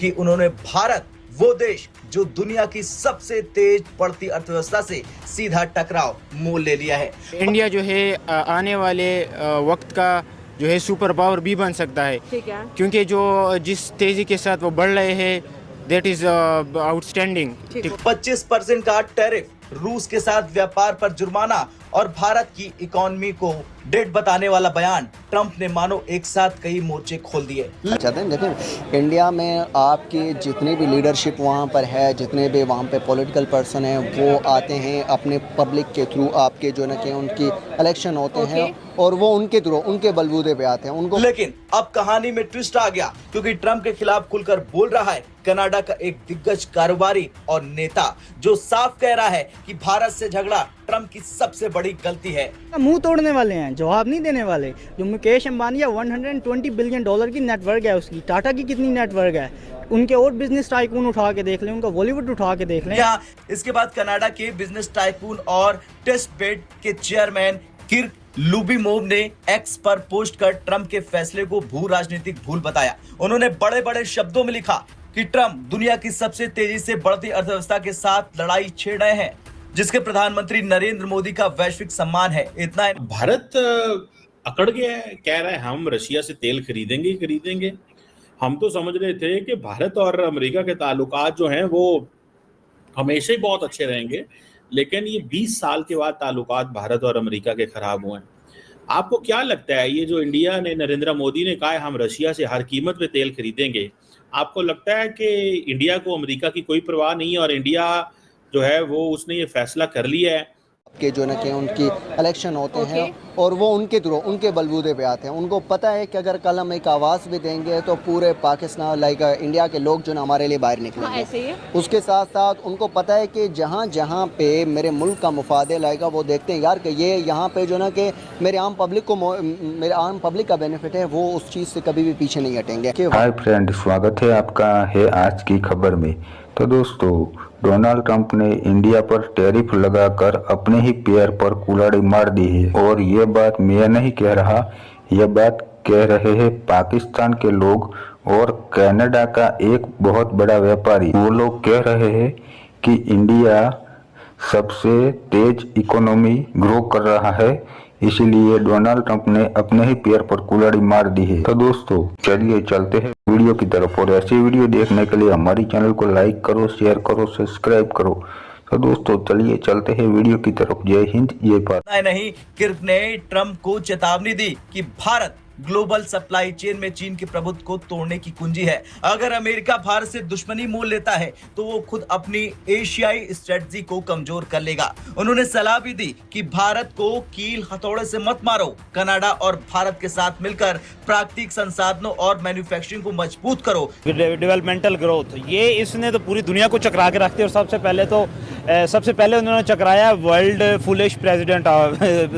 कि उन्होंने भारत, वो देश जो दुनिया की सबसे तेज बढ़ती अर्थव्यवस्था से सीधा टकराव मोल ले लिया है। इंडिया जो है आने वाले वक्त का जो है सुपर पावर भी बन सकता है, ठीक है, क्योंकि जो जिस तेजी के साथ वो बढ़ रहे हैं दैट इज आउटस्टैंडिंग। 25% का टैरिफ, रूस के साथ व्यापार पर जुर्माना और भारत की इकोनॉमी को डेड बताने वाला बयान, ट्रंप ने मानो एक साथ कई मोर्चे खोल दिए। चाहते हैं देखिए, इंडिया में आपकी जितनी भी लीडरशिप वहाँ पर है, जितने भी वहाँ पे पॉलिटिकल पर्सन हैं, वो आते हैं अपने पब्लिक के थ्रू, आपके जो न कि उनकी इलेक्शन होते हैं और वो उनके थ्रू, उनके बलबूते पे आते हैं उनको। लेकिन अब कहानी में ट्विस्ट आ गया, क्योंकि ट्रंप के खिलाफ खुलकर बोल रहा है कनाडा का एक दिग्गज कारोबारी और नेता, जो साफ कह रहा है कि भारत से झगड़ा ट्रंप की सबसे बड़ी गलती है। मुंह तोड़ने वाले हैं, जवाब नहीं देने वाले। जो मुकेश अंबानी है, 120 बिलियन डॉलर की नेटवर्क है उसकी, टाटा की कितनी नेटवर्क है, उनके और बिजनेस टाइकून उठा के देख लें, उनका बॉलीवुड उठा के देख लें। यहाँ इसके बाद कनाडा के बिजनेस टाइकून और टेस्ट बेड के चेयरमैन किर्क लुबिमोव ने एक्स पर पोस्ट कर ट्रंप के फैसले को भू राजनीतिक भूल बताया। उन्होंने बड़े बड़े शब्दों में लिखा कि ट्रंप दुनिया की सबसे तेजी से बढ़ती अर्थव्यवस्था के साथ लड़ाई छेड़ रहे हैं, जिसके प्रधानमंत्री नरेंद्र मोदी का वैश्विक सम्मान है। इतना है, भारत अकड़ गया है, कह रहा है हम रशिया से तेल खरीदेंगे ही खरीदेंगे। हम तो समझ रहे थे कि भारत और अमेरिका के ताल्लुकात जो हैं वो हमेशा ही बहुत अच्छे रहेंगे, लेकिन ये 20 साल के बाद ताल्लुकात भारत और अमेरिका के खराब हुए हैं। आपको क्या लगता है, ये जो इंडिया ने, नरेंद्र मोदी ने कहा है हम रशिया से हर कीमत पे तेल खरीदेंगे, आपको लगता है कि इंडिया को अमेरिका की कोई परवाह नहीं है और इंडिया जो है वो उसने ये फैसला कर लिया है के जो न कि उनकी इलेक्शन होते हैं और वो उनके थ्रू, उनके बलबूते पे आते हैं। उनको पता है कि अगर कल हम एक आवाज़ भी देंगे तो पूरे पाकिस्तान लाइक इंडिया के लोग जो ना हमारे लिए बाहर निकलेंगे। ऐसे ही उसके साथ साथ उनको पता है कि जहाँ जहाँ पे मेरे मुल्क का मुफादे लाएगा, वो देखते हैं यार कि ये यहाँ पे जो ना कि मेरे आम पब्लिक का बेनिफिट है, वो उस चीज़ से कभी भी पीछे नहीं हटेंगे। हाय फ्रेंड, स्वागत है आपका है आज की खबर में। तो दोस्तों, डोनाल्ड ट्रंप ने इंडिया पर टैरिफ लगाकर अपने ही पैर पर कुल्हाड़ी मार दी है। और ये बात मैं नहीं कह रहा, यह बात कह रहे हैं पाकिस्तान के लोग और कनाडा का एक बहुत बड़ा व्यापारी। वो लोग कह रहे हैं कि इंडिया सबसे तेज इकोनॉमी ग्रो कर रहा है, इसीलिए डोनाल्ड ट्रंप ने अपने ही पैर पर कुल्हाड़ी मार दी है। तो दोस्तों चलिए चलते हैं वीडियो की तरफ, और ऐसी वीडियो देखने के लिए हमारी चैनल को लाइक करो, शेयर करो, सब्सक्राइब करो। तो दोस्तों चलिए चलते हैं वीडियो की तरफ। जय हिंद, जय भारत। नहीं, किर्क ने ट्रंप को चेतावनी दी कि भारत ग्लोबल सप्लाई चेन में चीन के प्रभुत्व को तोड़ने की कुंजी है। अगर अमेरिका भारत से दुश्मनी मोल लेता है तो वो खुद अपनी एशियाई स्ट्रेटजी को कमजोर कर लेगा। उन्होंने सलाह भी दी कि भारत को कील हथौड़े से मत मारो, कनाडा और भारत के साथ मिलकर प्राकृतिक संसाधनों और मैन्युफैक्चरिंग को मजबूत करो। डेवलपमेंटल ग्रोथ, ये इसने तो पूरी दुनिया को चकरा के रखती है। और सबसे पहले उन्होंने चकराया world foolish president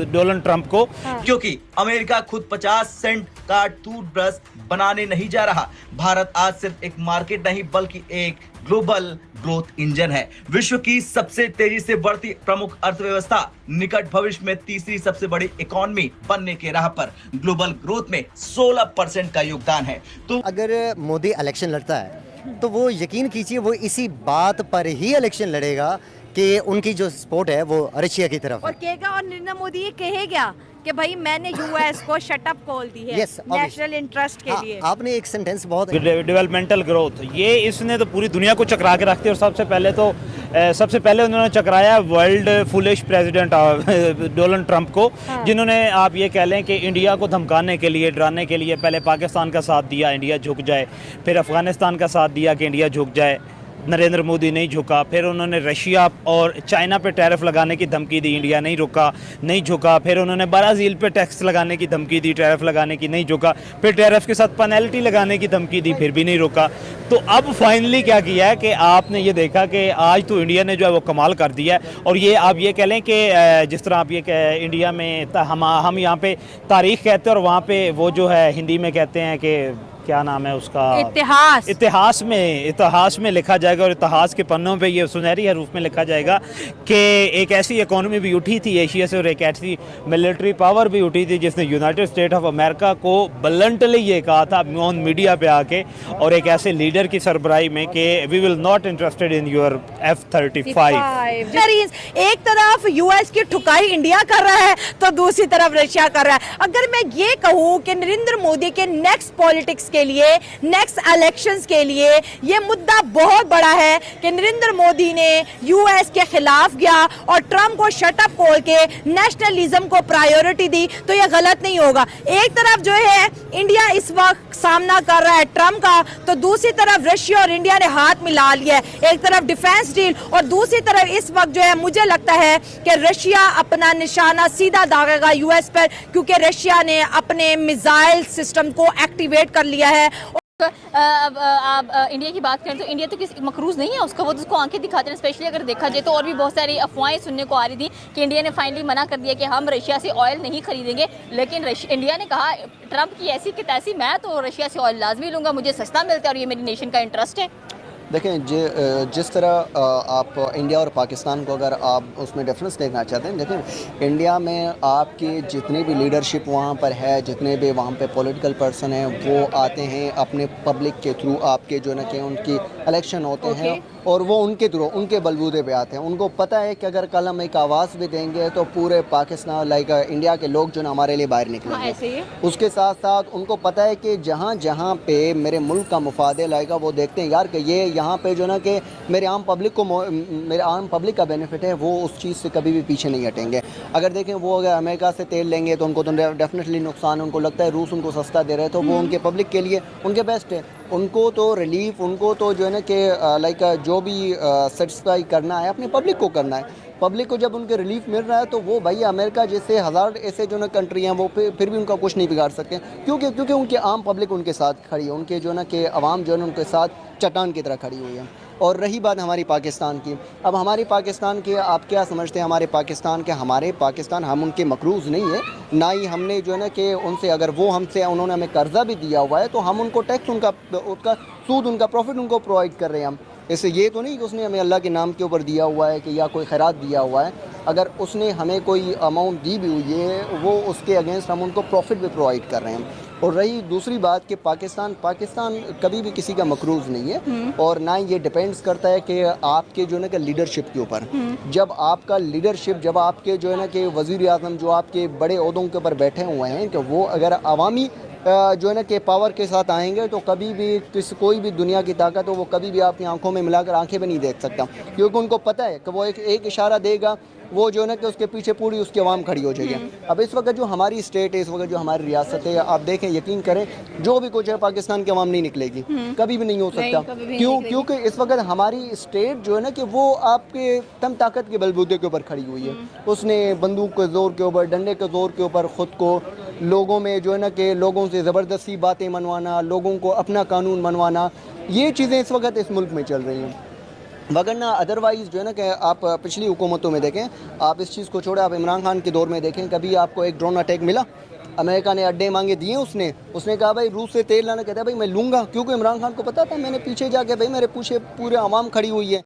Donald Trump को, क्योंकि अमेरिका खुद 50 सेंट का टूथब्रश बनाने नहीं जा रहा। भारत आज सिर्फ एक मार्केट नहीं बल्कि एक ग्लोबल ग्रोथ इंजन है। विश्व की सबसे तेजी से बढ़ती प्रमुख अर्थव्यवस्था, निकट भविष्य में तीसरी सबसे बड़ी इकोनॉमी बनने के राह पर, ग्लोबल ग्रोथ में 16% का योगदान है। तो अगर मोदी इलेक्शन लड़ता है तो वो यकीन कीजिए वो इसी बात पर ही इलेक्शन लड़ेगा कि उनकी जो सपोर्ट है वो रशिया की तरफ और कहेगा, और नरेंद्र मोदी ये कहेगा कि भाई मैंने यूएस को शट अप कॉल दी है नेशनल इंटरेस्ट के लिए। आपने एक सेंटेंस बहुत डेवलपमेंटल ग्रोथ, ये इसने तो पूरी दुनिया को चकरा के रखती है। और सबसे पहले उन्होंने चकराया world foolish president Donald Trump को, जिन्होंने आप ये कह लें कि इंडिया को धमकाने के लिए, डराने के लिए पहले पाकिस्तान का साथ दिया इंडिया झुक जाए, फिर अफगानिस्तान का साथ दिया कि इंडिया झुक जाए, नरेंद्र मोदी नहीं झुका। फिर उन्होंने रशिया और चाइना पे टैरिफ लगाने की धमकी दी, इंडिया नहीं झुका। फिर उन्होंने ब्राज़ील पे टैक्स लगाने की धमकी दी, टैरिफ लगाने की, नहीं झुका। फिर टैरिफ के साथ पेनल्टी लगाने की धमकी दी, फिर भी नहीं रुका। तो अब फाइनली क्या किया है कि आपने ये देखा कि आज तो इंडिया ने जो है वो कमाल कर दिया है। और ये आप ये कह लें कि जिस तरह आप ये इंडिया में हम यहाँ पे तारीख कहते हैं और वहाँ पे वो जो है हिंदी में कहते हैं कि क्या नाम है उसका, इतिहास में लिखा जाएगा, और इतिहास के पन्नों पे ये सुनहरी हरूफ में लिखा जाएगा कि एक ऐसी इकोनॉमी भी उठी थी एशिया से और एक ऐसी मिलिट्री पावर भी उठी थी जिसने यूनाइटेड स्टेट ऑफ अमेरिका को ब्लंटली ये कहा था ऑन मीडिया पे आके और एक ऐसे लीडर की सरबराही में कि we will not interested in your F-35। एक तरफ यूएस की ठुकाई इंडिया कर रहा है तो दूसरी तरफ रशिया कर रहा है। अगर मैं ये कहूँ कि नरेंद्र मोदी के नेक्स्ट पॉलिटिक्स के लिए, नेक्स्ट इलेक्शंस के लिए ये मुद्दा बहुत बड़ा है कि नरेंद्र मोदी ने यूएस के खिलाफ गया और ट्रम्प को शटअप बोल के नेशनलिज्म को प्रायोरिटी दी, तो ये गलत नहीं होगा। एक तरफ जो है इंडिया इस वक्त सामना कर रहा है ट्रम्प का, तो दूसरी तरफ रशिया और इंडिया ने हाथ मिला लिया है। एक तरफ डिफेंस डील और दूसरी तरफ इस वक्त जो है मुझे लगता है कि रशिया अपना निशाना सीधा दागेगा यूएस पर, क्योंकि रशिया ने अपने मिसाइल सिस्टम को एक्टिवेट कर लिया है। अब आप इंडिया की बात करें तो इंडिया तो किसी मकरूज नहीं है उसका, वो तो उसको आंखें दिखाते हैं। स्पेशली अगर देखा जाए तो और भी बहुत सारी अफवाहें सुनने को आ रही थी कि इंडिया ने फाइनली मना कर दिया कि हम रशिया से ऑयल नहीं खरीदेंगे, लेकिन इंडिया ने कहा ट्रम्प की ऐसी कि तैसी, मैं तो रशिया से ऑयल लाजमी लूँगा, मुझे सस्ता मिलता है और ये मेरी नेशन का इंटरेस्ट है। देखें जिस तरह आप इंडिया और पाकिस्तान को अगर आप उसमें डिफरेंस देखना चाहते हैं, देखें इंडिया में आपकी जितनी भी लीडरशिप वहाँ पर है, जितने भी वहाँ पे पॉलिटिकल पर्सन हैं, वो आते हैं अपने पब्लिक के थ्रू, आपके जो ना कि उनकी इलेक्शन होते हैं और वो उनके थ्रू, उनके बलबूते पे आते हैं। उनको पता है कि अगर कल हम एक आवाज़ भी देंगे तो पूरे पाकिस्तान लाइक इंडिया के लोग जो ना हमारे लिए बाहर निकलेंगे। उसके साथ साथ उनको पता है कि जहाँ जहाँ पे मेरे मुल्क का मुफादे लाएगा वो देखते हैं यार कि ये यहाँ पे जो ना कि मेरे आम पब्लिक का बेनिफिट है, वो उस चीज़ से कभी भी पीछे नहीं हटेंगे। अगर देखें वो अगर अमेरिका से तेल लेंगे तो उनको तो डेफिनेटली नुकसान है। उनको लगता है रूस उनको सस्ता दे रहे हैं तो वो उनके पब्लिक के लिए उनके बेस्ट है। उनको तो रिलीफ, उनको तो जो है ना कि लाइक जो भी सेटिस्फाई करना है अपनी पब्लिक को करना है। पब्लिक को जब उनके रिलीफ मिल रहा है तो वो भाई अमेरिका जैसे हज़ार ऐसे जो ना कंट्री हैं वो फिर भी उनका कुछ नहीं बिगाड़ सकते, क्योंकि उनके आम पब्लिक उनके साथ खड़ी है, उनके जो ना कि अवाम जो है उनके साथ चट्टान की तरह खड़ी हुई है। और रही बात हमारी पाकिस्तान की, अब हमारी पाकिस्तान के आप क्या समझते हैं हमारे पाकिस्तान हम उनके मकरूज़ नहीं है, ना ही हमने जो है ना कि उनसे अगर वो हमसे उन्होंने हमें कर्जा भी दिया हुआ है तो हम उनको टैक्स उसका सूद उनका प्रॉफिट उनको प्रोवाइड कर रहे हैं हम। इससे ये तो नहीं कि उसने हमें अल्लाह के नाम के ऊपर दिया हुआ है कि या कोई खैरात दिया हुआ है। अगर उसने हमें कोई अमाउंट दी भी हुई है वो उसके अगेंस्ट हम उनको प्रॉफिट भी प्रोवाइड कर रहे हैं। और रही दूसरी बात कि पाकिस्तान कभी भी किसी का मकरूज़ नहीं है और ना ही ये डिपेंड्स करता है कि आपके जो है ना कि लीडरशिप के ऊपर। जब आपका लीडरशिप, जब आपके जो है ना कि वज़ीर आज़म जो आपके बड़े ओहदों के ऊपर बैठे हुए हैं कि वो अगर अवामी जो है ना कि पावर के साथ आएंगे तो कभी भी कोई भी दुनिया की ताकत हो वो कभी भी आपकी आंखों में मिलाकर आंखें भी नहीं देख सकता, क्योंकि उनको पता है कि वो एक इशारा देगा, वो जो है ना कि उसके पीछे पूरी उसकी आवाम खड़ी हो जाएगी। अब इस वक्त जो हमारी स्टेट है, इस वक्त जो हमारी रियासत है, आप देखें यकीन करें जो भी कुछ है पाकिस्तान की आवाम नहीं निकलेगी, कभी भी नहीं हो सकता। क्योंकि इस वक्त हमारी स्टेट जो है ना कि वो आपके तम ताकत के बलबूते के ऊपर खड़ी हुई है। उसने बंदूक के ज़ोर के ऊपर, डंडे के ज़ोर के ऊपर ख़ुद को लोगों में जो है ना कि लोगों से ज़बरदस्ती बातें मनवाना, लोगों को अपना कानून मनवाना, ये चीज़ें इस वक्त इस मुल्क में चल रही हैं। वगरना अदरवाइज़ जो है ना कि आप पिछली हुकूमतों में देखें, आप इस चीज़ को छोड़े, आप इमरान खान के दौर में देखें, कभी आपको एक ड्रोन अटैक मिला? अमेरिका ने अड्डे मांगे दिए, उसने कहा भाई रूस से तेल लाना, कहता है भाई मैं लूँगा, क्योंकि इमरान खान को पता था मैंने पीछे जाके भाई मेरे पूरे आवाम खड़ी हुई है।